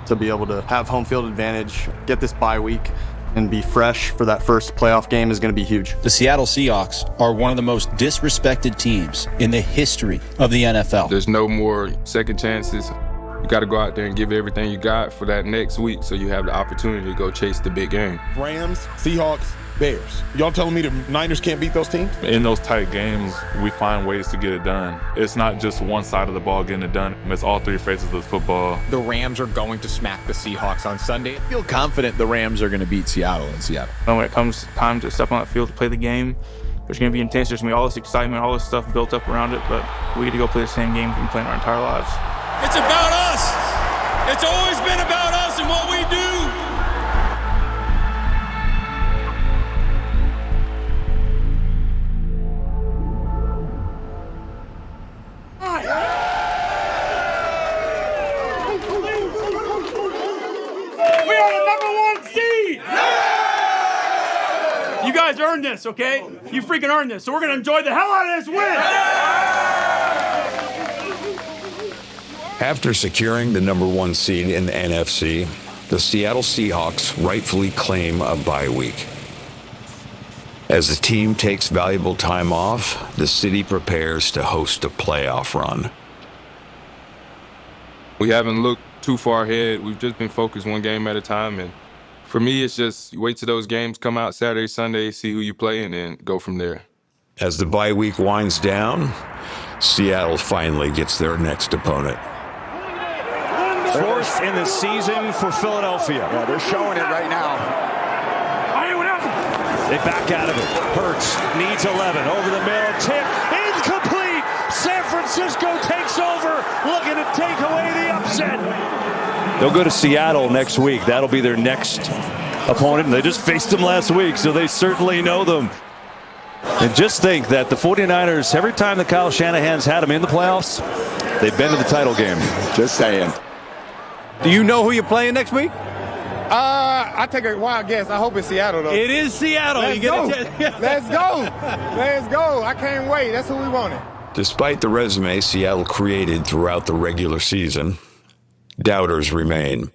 To be able to have home field advantage, get this bye week, and be fresh for that first playoff game is going to be huge. The Seattle Seahawks are one of the most disrespected teams in the history of the NFL. There's no more second chances. You got to go out there and give everything you got for that next week so you have the opportunity to go chase the big game. Rams, Seahawks, Bears. Y'all telling me the Niners can't beat those teams? In those tight games, we find ways to get it done. It's not just one side of the ball getting it done. It's all three faces of the football. The Rams are going to smack the Seahawks on Sunday. I feel confident the Rams are going to beat Seattle in Seattle. When it comes time to step on that field to play the game, there's going to be intense. There's going to be all this excitement, all this stuff built up around it, but we get to go play the same game we've been playing our entire lives. It's about us. It's always been about us and what we do. We are the #1 seed. You guys earned this, okay? You freaking earned this. So we're going to enjoy the hell out of this win. After securing the #1 seed in the NFC, the Seattle Seahawks rightfully claim a bye week. As the team takes valuable time off, the city prepares to host a playoff run. We haven't looked too far ahead. We've just been focused one game at a time. And for me, it's just you wait till those games come out Saturday, Sunday, see who you play, and then go from there. As the bye week winds down, Seattle finally gets their next opponent. Fourth in the season for Philadelphia. Yeah, they're showing it right now. They back out of it. Hurts needs 11. Over the middle. Tip. Incomplete. San Francisco takes over. Looking to take away the upset. They'll go to Seattle next week. That'll be their next opponent. They just faced them last week, so they certainly know them. And just think that the 49ers, every time that Kyle Shanahan's had them in the playoffs, they've been to the title game. Just saying. Do you know who you're playing next week? I take a wild guess. I hope it's Seattle, though. It is Seattle. Let's go. Let's go. Let's go. I can't wait. That's who we wanted. Despite the resume Seattle created throughout the regular season, doubters remain.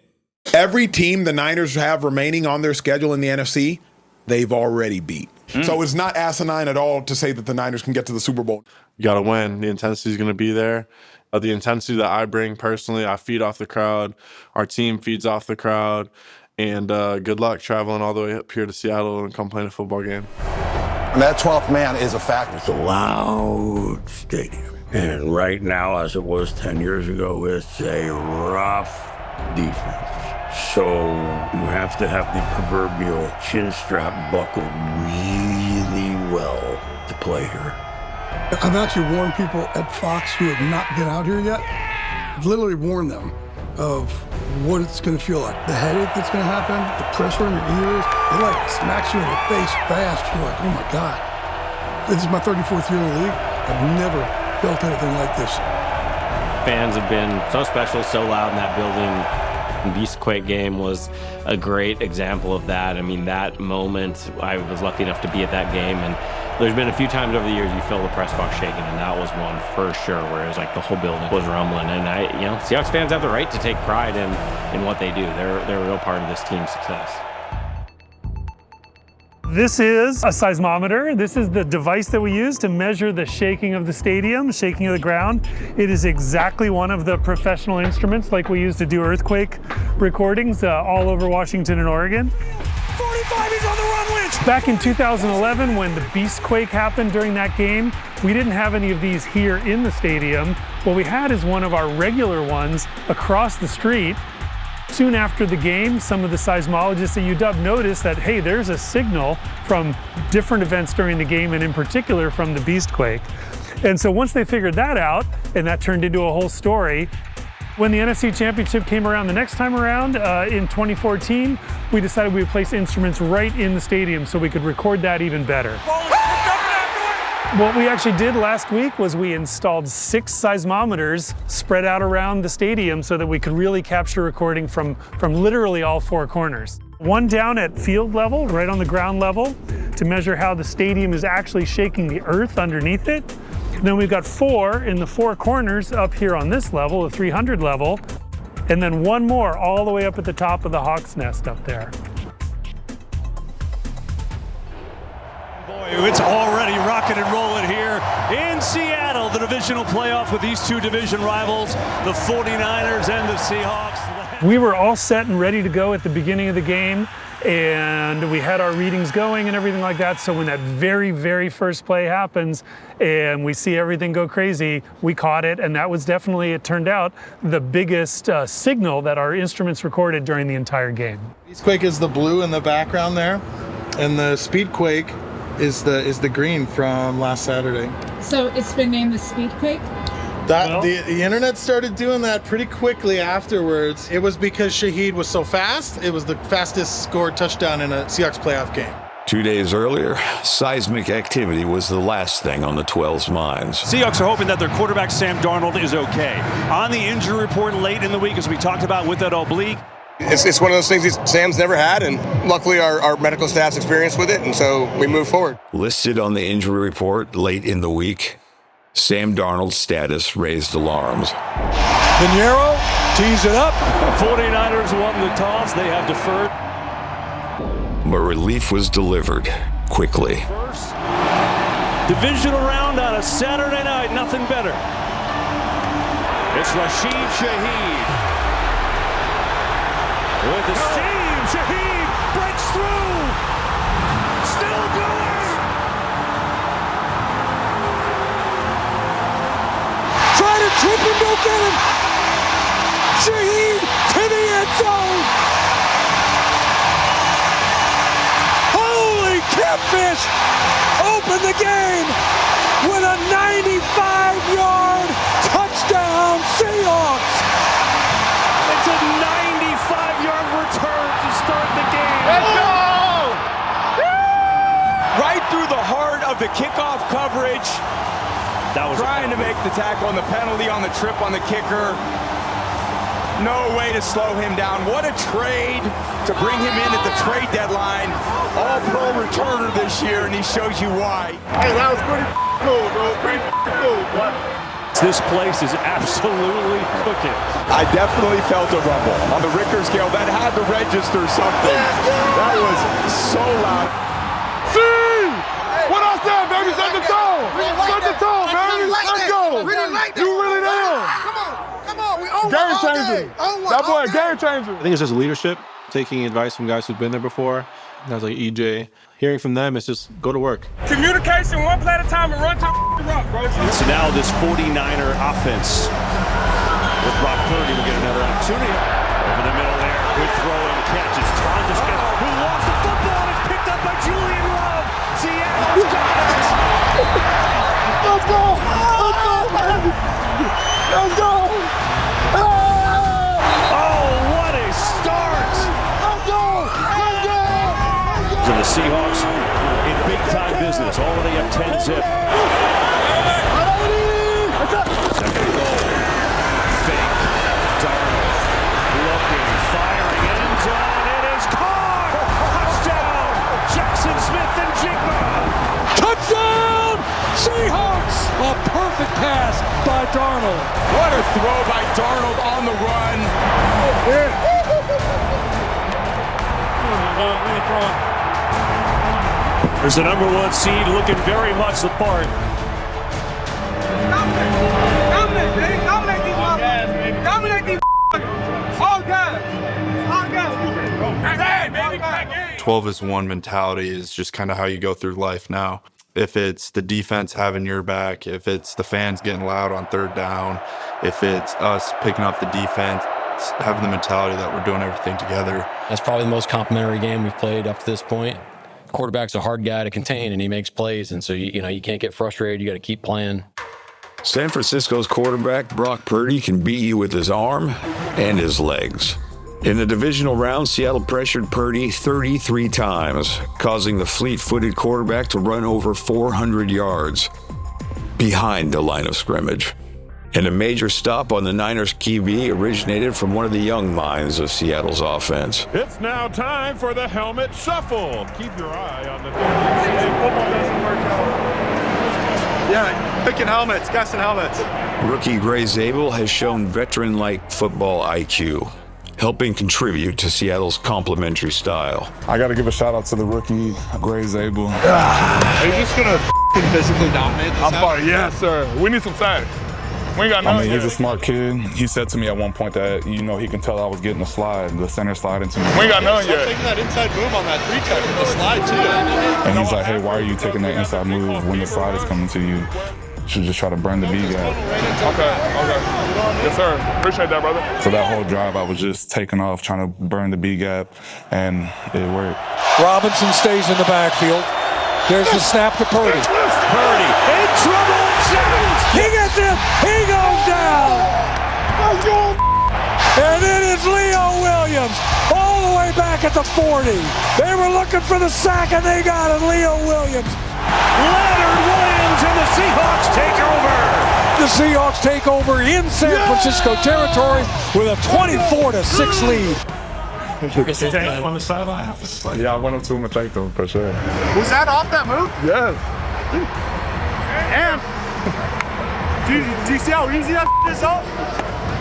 Every team the Niners have remaining on their schedule in the NFC, they've already beat. So it's not asinine at all to say that the Niners can get to the Super Bowl. You got to win. The intensity is going to be there. The intensity that I bring personally, I feed off the crowd. Our team feeds off the crowd. And good luck traveling all the way up here to Seattle and come playing a football game. And that 12th man is a factor. It's a loud stadium. And right now, as it was 10 years ago, it's a rough defense. So you have to have the proverbial chin strap buckled really well to play here. I've actually warned people at Fox who have not been out here yet, literally warned them of what it's going to feel like. The headache that's going to happen, the pressure in your ears, it like smacks you in the face fast. You're like, oh my God. This is my 34th year in the league. I've never felt anything like this. Fans have been so special, so loud in that building. The Beastquake game was a great example of that. I mean, that moment, I was lucky enough to be at that game, and there's been a few times over the years you feel the press box shaking, and that was one for sure, where it was like the whole building was rumbling. And Seahawks fans have the right to take pride in what they do. They're a real part of this team's success. This is a seismometer. This is the device that we use to measure the shaking of the stadium, shaking of the ground. It is exactly one of the professional instruments like we use to do earthquake recordings all over Washington and Oregon. 45, he's on the run, Lynch! Back in 2011, when the Beastquake happened during that game, we didn't have any of these here in the stadium. What we had is one of our regular ones across the street. Soon after the game, some of the seismologists at UW noticed that, hey, there's a signal from different events during the game, and in particular from the Beastquake. And so once they figured that out, and that turned into a whole story, when the NFC Championship came around the next time around in 2014, we decided we would place instruments right in the stadium so we could record that even better. What we actually did last week was we installed 6 seismometers spread out around the stadium so that we could really capture recording from literally all 4 corners. One down at field level, right on the ground level, to measure how the stadium is actually shaking the earth underneath it. And then we've got 4 in the 4 corners up here on this level, the 300 level. and then one more all the way up at the top of the Hawks Nest up there. Boy, it's already rocking and rolling here in Seattle, the divisional playoff with these two division rivals, the 49ers and the Seahawks. We were all set and ready to go at the beginning of the game, and we had our readings going and everything like that. So when that very, very first play happens and we see everything go crazy, we caught it, and that was definitely, it turned out, the biggest signal that our instruments recorded during the entire game. Beastquake is the blue in the background there, and the Speedquake is the green from last Saturday. So it's been named the Speedquake? The internet started doing that pretty quickly afterwards. It was because Shaheed was so fast. It was the fastest scored touchdown in a Seahawks playoff game. 2 days earlier, seismic activity was the last thing on the 12's minds. Seahawks are hoping that their quarterback Sam Darnold is okay. On the injury report late in the week, as we talked about with that oblique, It's one of those things Sam's never had, and luckily our medical staff's experienced with it, and so we move forward. Listed on the injury report late in the week, Sam Darnold's status raised alarms. Pinheiro tees it up. 49ers won the toss. They have deferred. But relief was delivered quickly. First divisional round on a Saturday night. Nothing better. It's Rashid Shaheed. With the steam, Shaheed breaks through. Still going. Try to trip him, don't get him. Shaheed to the end zone. Holy catfish! Open the game with a 95-yard touchdown, Seahawks. It's a 95-yard return to start the game. Let's go! Right through the heart of the kickoff coverage. That was trying to make the tackle on the penalty on the trip on the kicker. No way to slow him down. What a trade to bring him in at the trade deadline. All-pro returner this year, and he shows you why. Hey, that was pretty cool, bro. Pretty cool, bro. This place is absolutely cooking. I definitely felt a rumble. On the Richter scale, that had to register something. That was so loud. See! What I said, baby, set the tone! Set the tone, baby! Let's go! You really there! Come on, we own game changer. That boy, game changer. I think it's just leadership, taking advice from guys who've been there before. Guys like EJ. Hearing from them is just go to work. Communication, one play at a time, and run to the rock, bro. So now this 49er offense with Brock Purdy will get another opportunity. Over the middle there, good throw and catch. It's Tonjes who lost the football and is picked up by Julian Love. Seattle's got it. Let's go! Let's go, baby! Let's go! Oh, what a start! Let's go! Let's go! So the Seahawks in big-time business, already up 10 zip. Second goal. Fake. Darnold. Looking, firing, end zone. It is caught! Touchdown! Jackson Smith and Jigba! Touchdown! Seahawks! A perfect pass by Darnold. What a throw by Darnold on the run. There's the number one seed looking very much the part. Dominate, baby. Dominate these motherfuckers. Dominate these all guys. All guys. 12 is one mentality is just kind of how you go through life now. If it's the defense having your back, if it's the fans getting loud on third down, if it's us picking up the defense, it's having the mentality that we're doing everything together. That's probably the most complimentary game we've played up to this point. Quarterback's a hard guy to contain, and he makes plays, and so you can't get frustrated. You got to keep playing. San Francisco's quarterback, Brock Purdy, can beat you with his arm and his legs. In the divisional round, Seattle pressured Purdy 33 times, causing the fleet-footed quarterback to run over 400 yards behind the line of scrimmage. And a major stop on the Niners' QB originated from one of the young minds of Seattle's offense. It's now time for the helmet shuffle. Keep your eye on the Yeah, picking helmets, guessing helmets. Rookie Gray Zabel has shown veteran-like football IQ, helping contribute to Seattle's complementary style. I got to give a shout out to the rookie, Gray Zabel. Are you just going to physically dominate this? I'm sorry, yes, sir. We need some sacks. We ain't got nothing. I mean, he's a smart kid. He said to me at one point that, he can tell I was getting the center slide into me. We ain't got nothing yet. Taking that inside move on that 3-tech with the slide, too. And he's like, hey, why are you taking that inside move when the slide is coming to you? You should just try to burn the B gap. Okay. Yes, sir. Appreciate that, brother. So that whole drive, I was just taking off, trying to burn the B gap, and it worked. Robinson stays in the backfield. There's the snap to Purdy. Purdy in trouble. He gets it. He goes down. And it is Leo Williams all the way back at the 40. They were looking for the sack, and they got it. Leo Williams. Leonard Williams and the Seahawks take over. The Seahawks take over in San Francisco territory with a 24-6 lead. On the sideline. Yeah, I went up to him and thanked him for sure. Was that off that move? Yes. And do you see how easy that is up?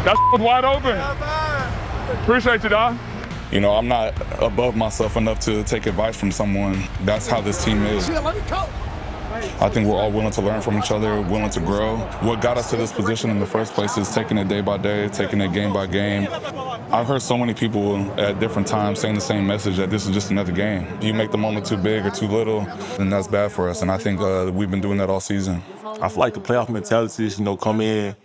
That was wide open. Appreciate you, Doc. I'm not above myself enough to take advice from someone. That's how this team is. I think we're all willing to learn from each other, willing to grow. What got us to this position in the first place is taking it day by day, taking it game by game. I've heard so many people at different times saying the same message, that this is just another game. You make the moment too big or too little, and that's bad for us. And I think we've been doing that all season. I feel like the playoff mentality is, come in,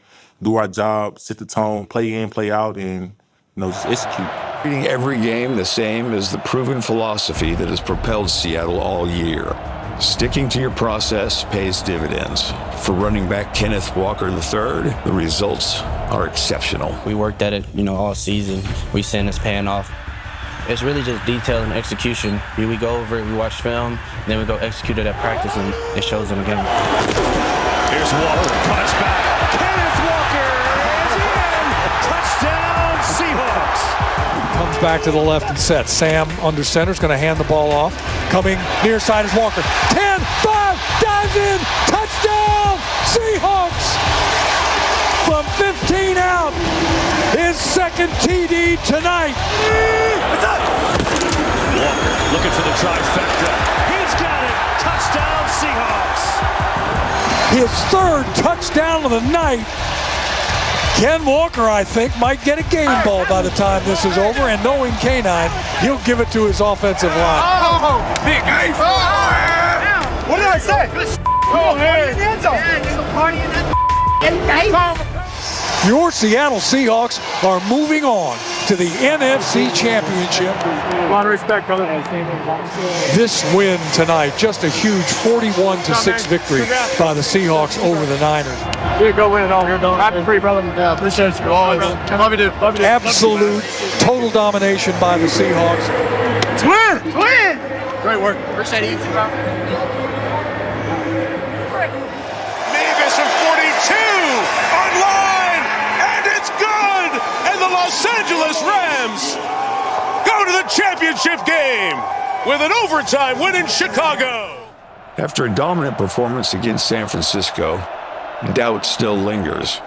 do our job, set the tone, play in, play out, and, just execute. Treating every game the same is the proven philosophy that has propelled Seattle all year. Sticking to your process pays dividends. For running back Kenneth Walker III, the results are exceptional. We worked at it, all season. We seen us paying off. It's really just detail and execution. We go over it, we watch film, then we go execute it at practice, and it shows in the game. Here's Walker, cuts back. Kenneth Walker is in. Touchdown, Seahawks. Comes back to the left and sets. Sam under center is going to hand the ball off. Coming near side is Walker. 10, 5, dives in. Touchdown, Seahawks. From 15 out, his second TD tonight. Walker looking for the trifecta. He's got it. Touchdown, Seahawks. His third touchdown of the night. Ken Walker, I think, might get a game ball by the time this is over, and knowing K9, he'll give it to his offensive line. Oh, big guy. What did I say? Oh, man. Your Seattle Seahawks are moving on to the NFC Championship. A lot of respect, brother. This win tonight, just a huge 41-6 victory by the Seahawks over the Niners. You go win it all. Happy free, brother. Yeah, appreciate you. Always. Love you, dude. Love you, dude. Absolute, total domination by the Seahawks. Twin! Great work. Appreciate you, bro. Mavis of 42 online, and it's good. And the Los Angeles Rams go to the championship game with an overtime win in Chicago. After a dominant performance against San Francisco, doubt still lingers.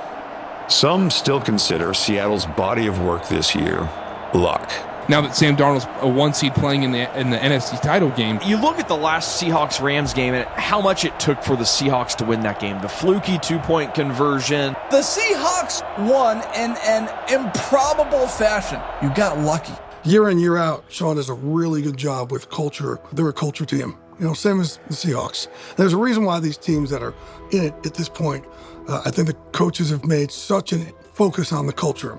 Some still consider Seattle's body of work this year luck. Now that Sam Darnold's a 1 seed playing in the NFC title game. You look at the last Seahawks-Rams game and how much it took for the Seahawks to win that game. The fluky 2-point conversion. The Seahawks won in an improbable fashion. You got lucky. Year in, year out, Sean does a really good job with culture. They're a culture team. Same as the Seahawks. There's a reason why these teams that are in it at this point, I think the coaches have made such a focus on the culture.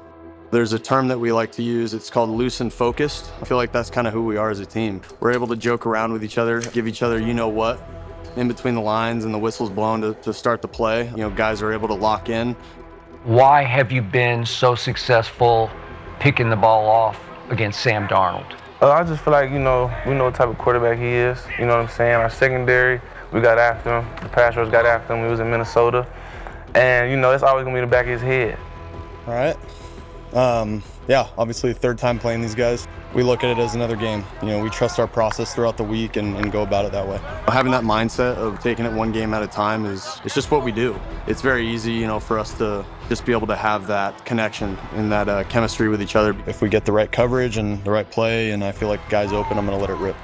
There's a term that we like to use. It's called loose and focused. I feel like that's kind of who we are as a team. We're able to joke around with each other, give each other what in between the lines and the whistle's blown to start the play. Guys are able to lock in. Why have you been so successful picking the ball off against Sam Darnold? I just feel like, we know what type of quarterback he is. You know what I'm saying? Our secondary, we got after him. The pass rush got after him. We was in Minnesota. And, it's always going to be in the back of his head. All right. Yeah, obviously third time playing these guys. We look at it as another game. You know, we trust our process throughout the week and go about it that way. Having that mindset of taking it one game at a time it's just what we do. It's very easy, you know, for us to just be able to have that connection and that chemistry with each other. If we get the right coverage and the right play and I feel like the guy's open, I'm going to let it rip.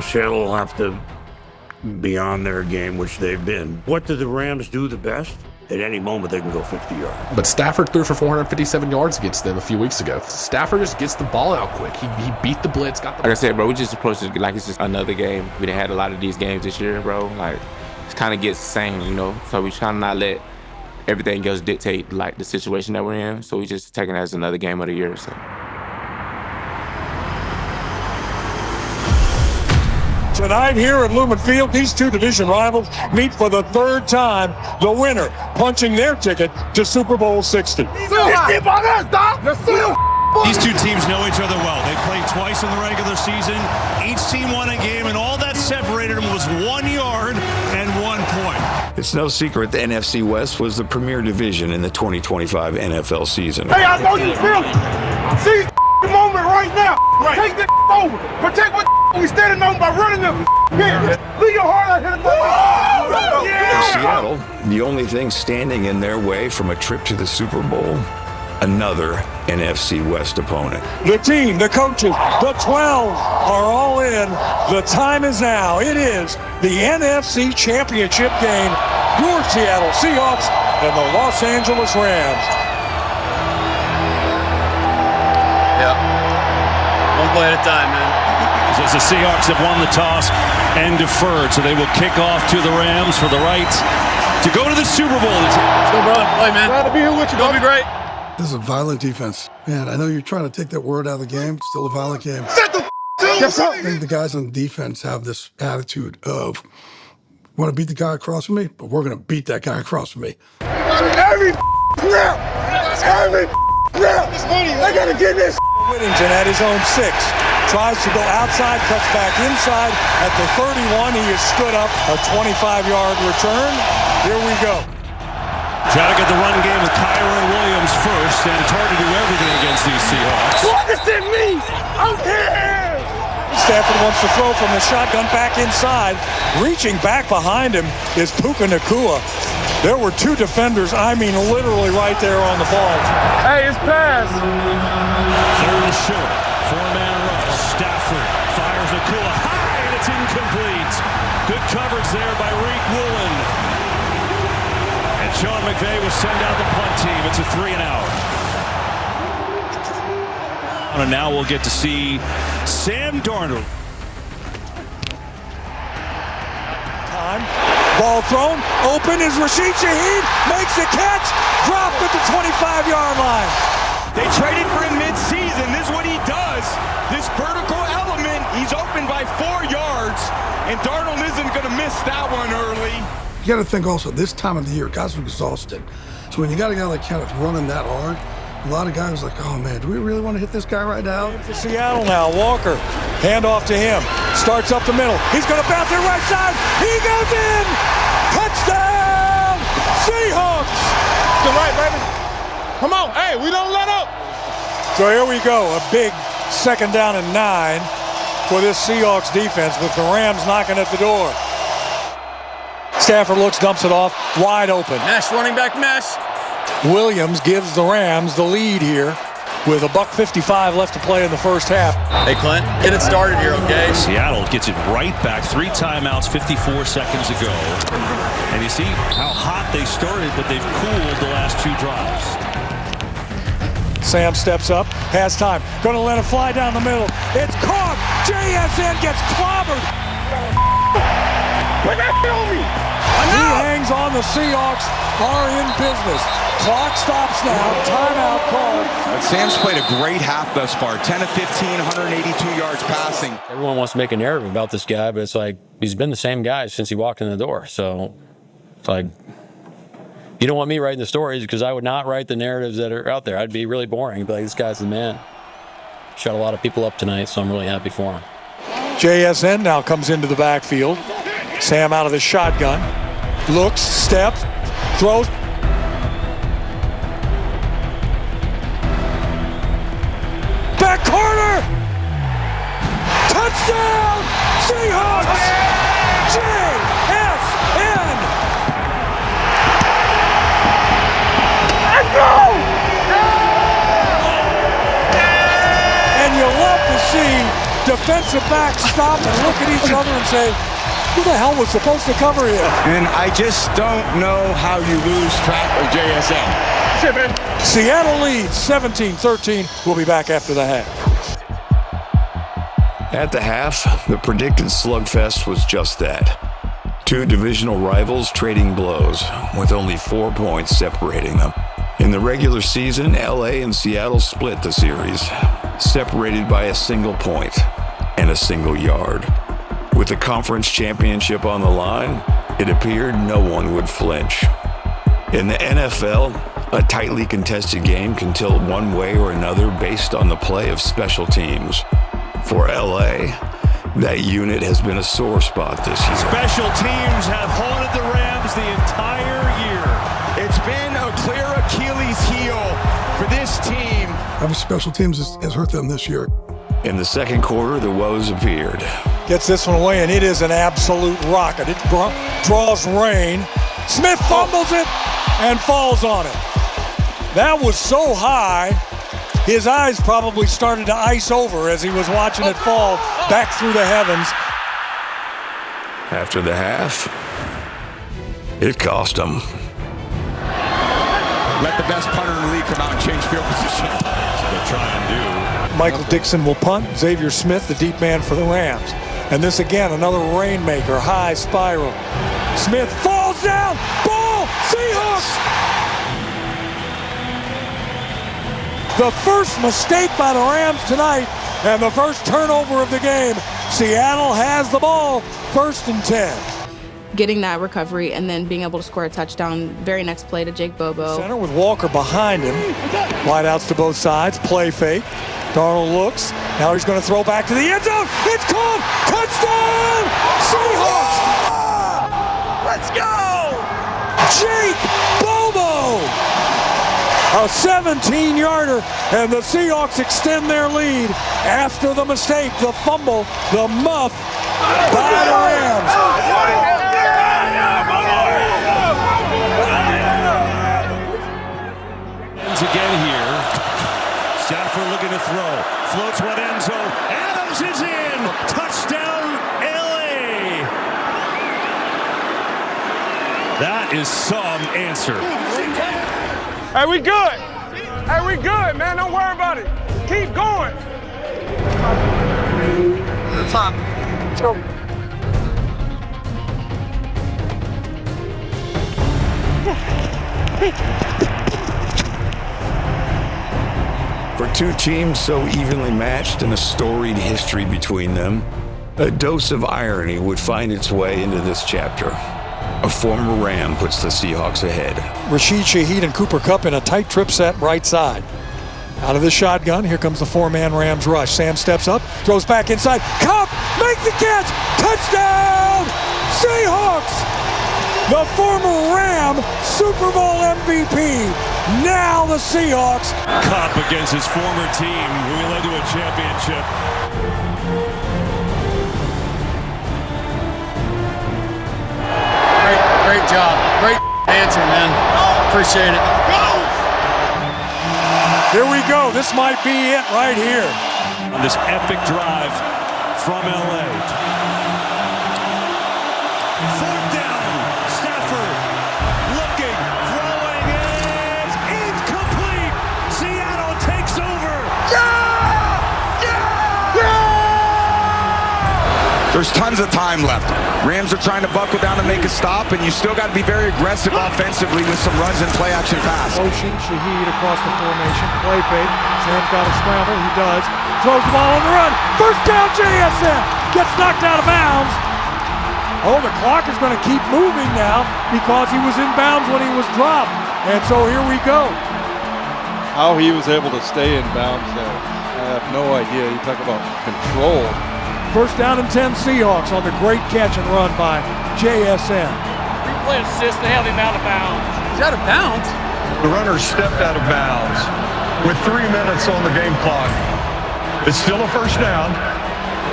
Seattle will have to be on their game, which they've been. What do the Rams do the best? At any moment, they can go 50 yards. But Stafford threw for 457 yards against them a few weeks ago. Stafford just gets the ball out quick. He beat the blitz, got the Like I said, bro, we just approached it like it's just another game. We done had a lot of these games this year, bro. Like, it kind of gets the same, you know? So we trying to not let everything else dictate, like, the situation that we're in. So we just taking it as another game of the year, so. Tonight here at Lumen Field, these two division rivals meet for the third time, the winner punching their ticket to Super Bowl 60. These two teams know each other well. They played twice in the regular season. Each team won a game, and all that separated them was 1 yard and 1 point. It's no secret the NFC West was the premier division in the 2025 NFL season. Hey, I know you feel it. Seize the moment right now. Right. Take the over. Protect what we standing on by running them. Leave your heart out here. For Seattle, the only thing standing in their way from a trip to the Super Bowl, another NFC West opponent. The team, the coaches, the 12 are all in. The time is now. It is the NFC Championship game. Your Seattle Seahawks and the Los Angeles Rams. Yeah. One play at a time, man. As the Seahawks have won the toss and deferred, so they will kick off to the Rams for the right to go to the Super Bowl. Go, brother. Play, man. Glad to be here with you. Gonna be great. This is a violent defense. Man, I know you're trying to take that word out of the game. It's still a violent game. I think the guys on defense have this attitude of, want to beat the guy across from me, but we're going to beat that guy across from me. Every snap! Every snap! I gotta get this. Whittington at his own 6. Tries to go outside, cuts back inside. At the 31, he is stood up. A 25-yard return. Here we go. Try to get the run game with Kyron Williams first, and it's hard to do everything against these Seahawks. What does it mean? I'm here! Stafford wants to throw from the shotgun back inside. Reaching back behind him is Puka Nacua. There were 2 defenders, I mean literally right there on the ball. Hey, it's pass. Third and short. 4-man rush. Stafford fires Nacua high, and it's incomplete. Good coverage there by Reek Woolen. And Sean McVay will send out the punt team. It's a 3-and-out. And now we'll get to see Sam Darnold. Ball thrown, open is Rashid Shaheed, makes the catch, dropped at the 25-yard line. They traded for him mid-season. This is what he does. This vertical element, he's open by 4 yards, and Darnold isn't going to miss that one early. You got to think also, this time of the year, guys are exhausted. So when you got a guy like Kenneth running that hard, a lot of guys are like, oh man, do we really want to hit this guy right now? For Seattle now, Walker, handoff to him, starts up the middle. He's going to bounce it right side. He goes in. Touchdown, Seahawks. To the right, baby. Come on, hey, we don't let up. So here we go, a big 2nd down and 9 for this Seahawks defense with the Rams knocking at the door. Stafford looks, dumps it off, wide open. Mesh, running back mesh. Williams gives the Rams the lead here with $1:55 left to play in the first half. Hey, Clint, get it started here, okay? Seattle gets it right back. 3 timeouts, 54 seconds ago. And you see how hot they started, but they've cooled the last 2 drives. Sam steps up, has time, gonna let it fly down the middle. It's caught. JSN gets clobbered. Put that on me. He hangs on. The Seahawks are in business. Clock stops now. Timeout called. Sam's played a great half thus far. 10 of 15, 182 yards passing. Everyone wants to make a narrative about this guy, but it's like he's been the same guy since he walked in the door. So it's like, you don't want me writing the stories because I would not write the narratives that are out there. I'd be really boring. But like, this guy's the man. Shut a lot of people up tonight, so I'm really happy for him. JSN now comes into the backfield. Sam out of the shotgun. Looks, steps, throws. corner. Touchdown, Seahawks! JSN! Let's go! And you love to see defensive backs stop and look at each other and say, who the hell was supposed to cover here? And I just don't know how you lose track of JSN. Seattle leads 17-13. We'll be back after the half. At the half, the predicted slugfest was just that. Two divisional rivals trading blows, with only 4 points separating them. In the regular season, LA and Seattle split the series, separated by a single point and a single yard. With the conference championship on the line, it appeared no one would flinch. In the NFL, a tightly contested game can tilt one way or another based on the play of special teams. For LA, that unit has been a sore spot this year. Special teams have haunted the Rams the entire year. It's been a clear Achilles heel for this team. Having special teams has hurt them this year. In the second quarter, the woes appeared. Gets this one away, and it is an absolute rocket. It draws rain. Smith fumbles it and falls on it. That was so high, his eyes probably started to ice over as he was watching it fall back through the heavens. After the half, it cost him. Let the best punter in the league come out and change field position. That's what they try and do. Michael Dixon will punt. Xavier Smith, the deep man for the Rams. And this again, another rainmaker, high spiral. Smith falls down, ball, Seahawks! The first mistake by the Rams tonight and the first turnover of the game. Seattle has the ball, 1st and 10. Getting that recovery and then being able to score a touchdown. Very next play to Jake Bobo. Center with Walker behind him. Wideouts to both sides, play fake. Darnold looks. Now he's going to throw back to the end zone. It's called touchdown! Seahawks! Let's go! Jake Bobo! A 17-yarder, and the Seahawks extend their lead after the mistake, the fumble, the muff by the Rams. Again here. Stafford looking to throw. Floats one end zone. Adams is in. Touchdown, LA. That is some answer. Hey, we good. Hey, we good, man. Don't worry about it. Keep going. Top. Let's go. For two teams so evenly matched and a storied history between them, a dose of irony would find its way into this chapter. A former Ram puts the Seahawks ahead. Rashid Shaheed and Cooper Kupp in a tight trip set right side. Out of the shotgun, here comes the four-man Rams rush. Sam steps up, throws back inside. Kupp makes the catch! Touchdown! Seahawks! The former Ram Super Bowl MVP. Now the Seahawks. Kupp against his former team, who he led to a championship. Great job. Great answer, man. Appreciate it. Here we go. This might be it right here. On this epic drive from LA. Fourth down. Stafford looking, throwing it. Incomplete. Seattle takes over. There's tons of time left. Rams are trying to buckle down and make a stop, and you still got to be very aggressive offensively with some runs and play-action pass. Motion, Shaheed across the formation, play fake. Sam's got to scramble, he does. Throws the ball on the run. First down, JSN. Gets knocked out of bounds. Oh, the clock is going to keep moving now because he was in bounds when he was dropped. And so here we go. How he was able to stay in bounds there, I have no idea. You talk about control. First down and 10 Seahawks on the great catch and run by JSN. Replay assist, they have him out of bounds. He's out of bounds? The runner stepped out of bounds with 3 minutes on the game clock. It's still a first down.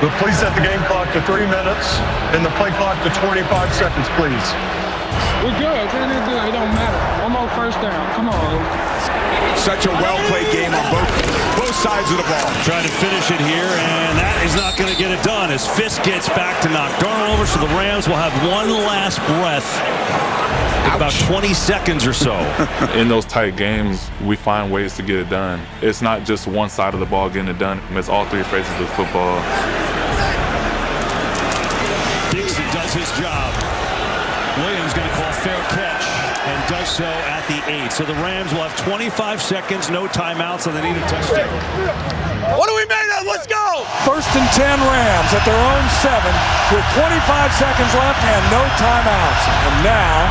But please set the game clock to 3 minutes and the play clock to 25 seconds, please. We're good. We're good. It don't matter. One more first down. Come on. Such a well-played game on both sides of the ball. Trying to finish it here, and that is not going to get it done as Fisk gets back to knock Darnold over, so the Rams will have one last breath. About 20 seconds or so. In those tight games, we find ways to get it done. It's not just one side of the ball getting it done. It's all three phases of football. Dixon does his job. Williams going to call fair catch and does so at the 8. So the Rams will have 25 seconds, no timeouts, and they need a touchdown. What do we made of? Let's go! 1st and 10 Rams at their own 7 with 25 seconds left and no timeouts. And now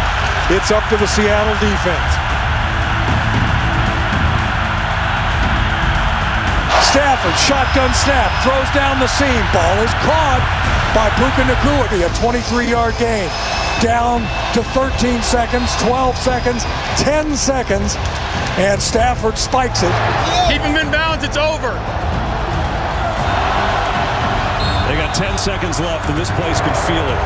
it's up to the Seattle defense. Stafford, shotgun snap, throws down the seam. Ball is caught by Puka Nacua. A 23-yard gain. Down to 13 seconds, 12 seconds, 10 seconds, and Stafford spikes it. Keep him in bounds. It's over. They got 10 seconds left, and this place can feel it.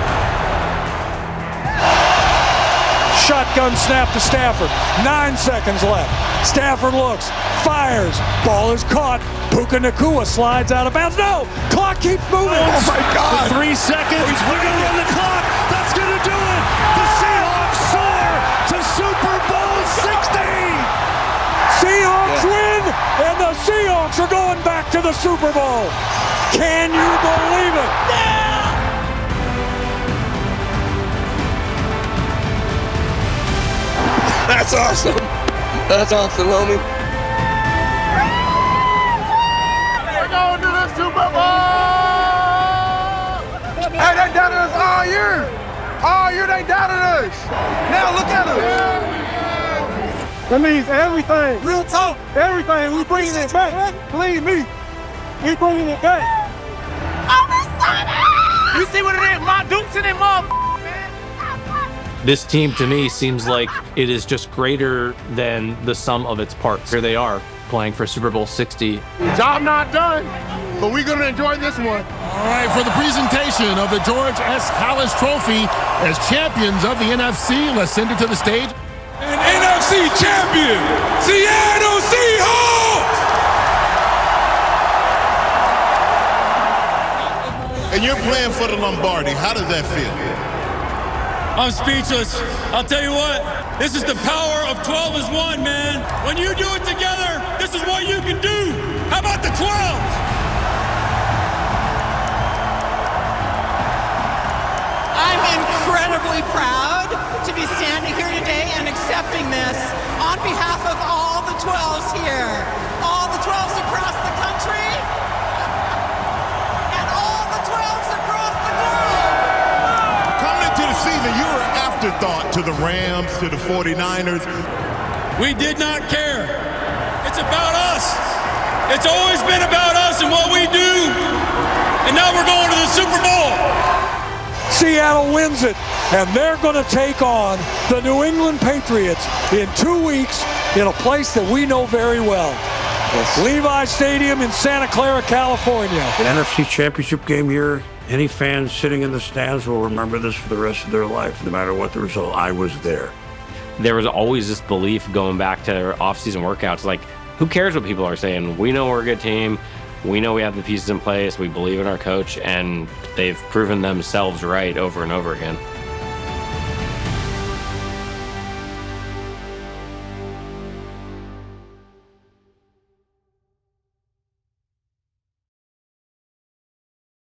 Shotgun snap to Stafford. 9 seconds left. Stafford looks, fires. Ball is caught. Puka Nacua slides out of bounds. No! Clock keeps moving. Oh my God! 3 seconds. We're going to run the clock. That's going to do it. The Seahawks soar to Super Bowl 60. Seahawks win, and the Seahawks are going back to the Super Bowl. Can you believe it? That's awesome. That's awesome, homie. We're going to the Super Bowl! Hey, they doubted us all year. All year they doubted us. Now look at us. That means everything. Real talk. Everything. We bringing it back. Believe me. We bringing it back. I'm excited. You see what it is? My Dukes in them motherfuckers. This team, to me, seems like it is just greater than the sum of its parts. Here they are, playing for Super Bowl 60. Job not done, but we're going to enjoy this one. All right, for the presentation of the George S. Hallis Trophy as champions of the NFC, let's send it to the stage. An NFC champion, Seattle Seahawks! And you're playing for the Lombardi. How does that feel? I'm speechless. I'll tell you what, this is the power of 12 as one, man. When you do it together, this is what you can do. How about the 12? I'm incredibly proud to be standing here today and accepting this on behalf of all the 12s here, all the 12s across the country, and all the 12s across the globe. Coming into the season, you were an afterthought to the Rams, to the 49ers. We did not care. It's about us. It's always been about us and what we do. And now we're going to the Super Bowl. Seattle wins it, and they're going to take on the New England Patriots in 2 weeks in a place that we know very well. Yes. Levi Stadium in Santa Clara, California. The NFC Championship game here, any fans sitting in the stands will remember this for the rest of their life, no matter what the result. I was there. There was always this belief going back to off-season workouts, like, who cares what people are saying? We know we're a good team. We know we have the pieces in place. We believe in our coach, and they've proven themselves right over and over again.